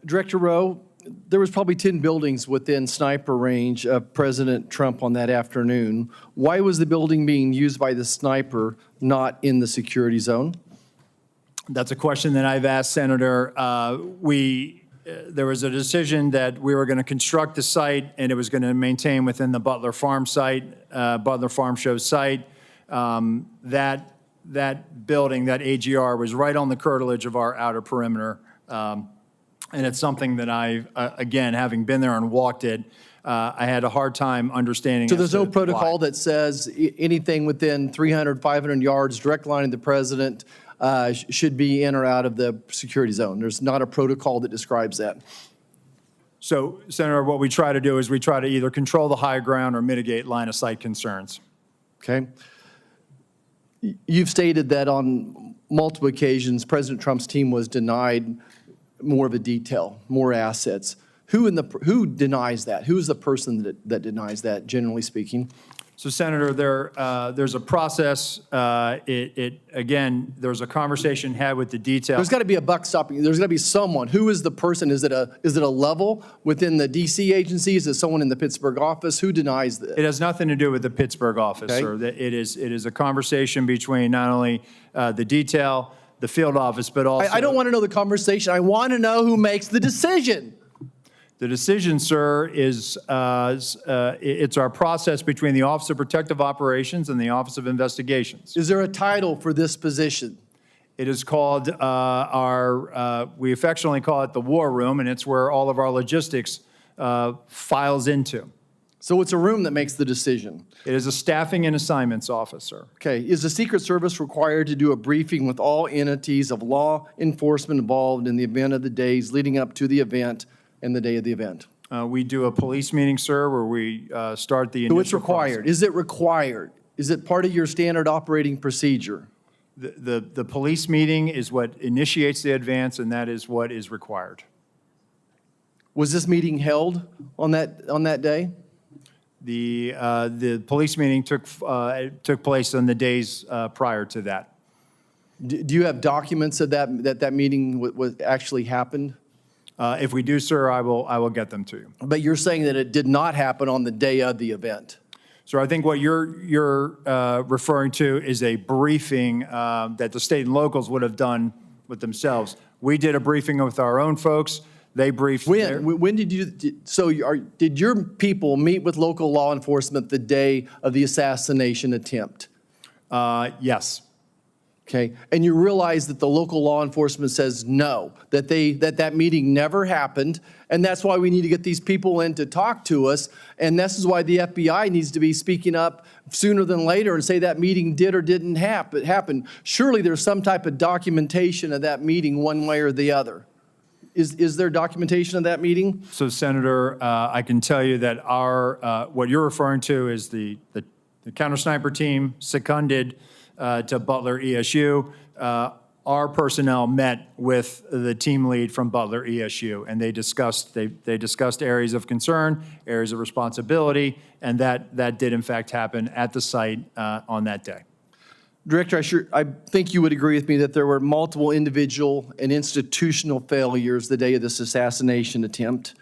Director Rowe, there was probably 10 buildings within sniper range of President Trump on that afternoon. Why was the building being used by the sniper not in the security zone? That's a question that I've asked, Senator. There was a decision that we were going to construct the site and it was going to maintain within the Butler Farm site, Butler Farm Show site. That building, that AGR, was right on the curtilage of our outer perimeter. And it's something that again, having been there and walked it, I had a hard time understanding. So there's no protocol that says anything within 300, 500 yards, direct line of the president, should be in or out of the security zone. There's not a protocol that describes that. So, Senator, what we try to do is we try to either control the high ground or mitigate line of sight concerns. Okay. You've stated that on multiple occasions, President Trump's team was denied more of a detail, more assets. Who denies that? Who is the person that denies that, generally speaking? So, Senator, there's a process. Again, there's a conversation had with the detail. There's got to be a buck stopping. There's got to be someone. Who is the person? Is it a level within the D.C. agency? Is it someone in the Pittsburgh office? Who denies that? It has nothing to do with the Pittsburgh office, Okay. sir. It is a conversation between not only the detail, the field office, but also. I don't want to know the conversation. I want to know who makes the decision. The decision, sir, is it's our process between the Office of Protective Operations and the Office of Investigations. Is there a title for this position? It is called we affectionately call it the War Room, and it's where all of our logistics files into. So it's a room that makes the decision. It is a staffing and assignments office, sir. Okay. Is the Secret Service required to do a briefing with all entities of law enforcement involved in the event of the days leading up to the event and the day of the event? We do a police meeting, sir, where we start the initial So it's required. process. Is it required? Is it part of your standard operating procedure? The police meeting is what initiates the advance, and that is what is required. Was this meeting held on that day? The police meeting took place on the days prior to that. Do you have documents of that meeting was actually happened? If we do, sir, I will get them to you. But you're saying that it did not happen on the day of the event. So I think what you're referring to is a briefing that the state and locals would have done with themselves. We did a briefing with our own folks. They briefed. When did you? Did your people meet with local law enforcement the day of the assassination attempt? Yes. Okay, and you realize that the local law enforcement says no, that meeting never happened, and that's why we need to get these people in to talk to us, and this is why the FBI needs to be speaking up sooner than later and say that meeting did or didn't happen. Surely there's some type of documentation of that meeting one way or the other. Is there documentation of that meeting? So, Senator, I can tell you that what you're referring to is the counter sniper team seconded to Butler ESU. Our personnel met with the team lead from Butler ESU, and they discussed areas of concern, areas of responsibility, and that did in fact happen at the site on that day. Director, I think you would agree with me that there were multiple individual and institutional failures the day of this assassination attempt.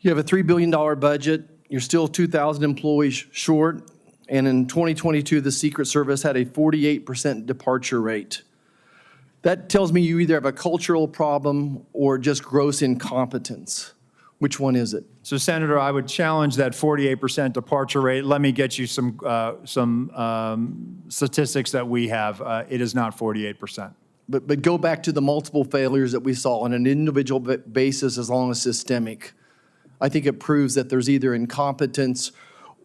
You have a $3 billion budget. You're still 2,000 employees short. And in 2022, the Secret Service had a 48% departure rate. That tells me you either have a cultural problem or just gross incompetence. Which one is it? So, Senator, I would challenge that 48% departure rate. Let me get you some statistics that we have. It is not 48%. But go back to the multiple failures that we saw on an individual basis as long as systemic. I think it proves that there's either incompetence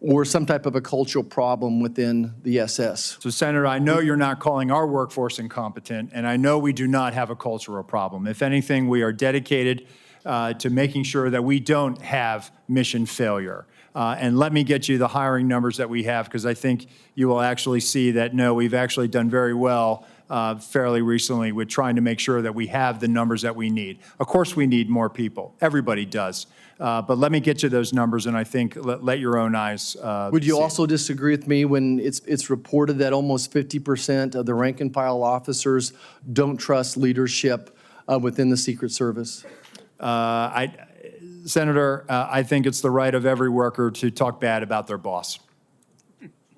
or some type of a cultural problem within the SS. So, Senator, I know you're not calling our workforce incompetent, and I know we do not have a cultural problem. If anything, we are dedicated to making sure that we don't have mission failure. And let me get you the hiring numbers that we have, because I think you will actually see that, no, we've actually done very well fairly recently with trying to make sure that we have the numbers that we need. Of course, we need more people. Everybody does. But let me get you those numbers, and I think let your own eyes Would you see also disagree with me when it's reported that almost 50% of the rank and file officers don't trust leadership within the Secret Service? Senator, I think it's the right of every worker to talk bad about their boss.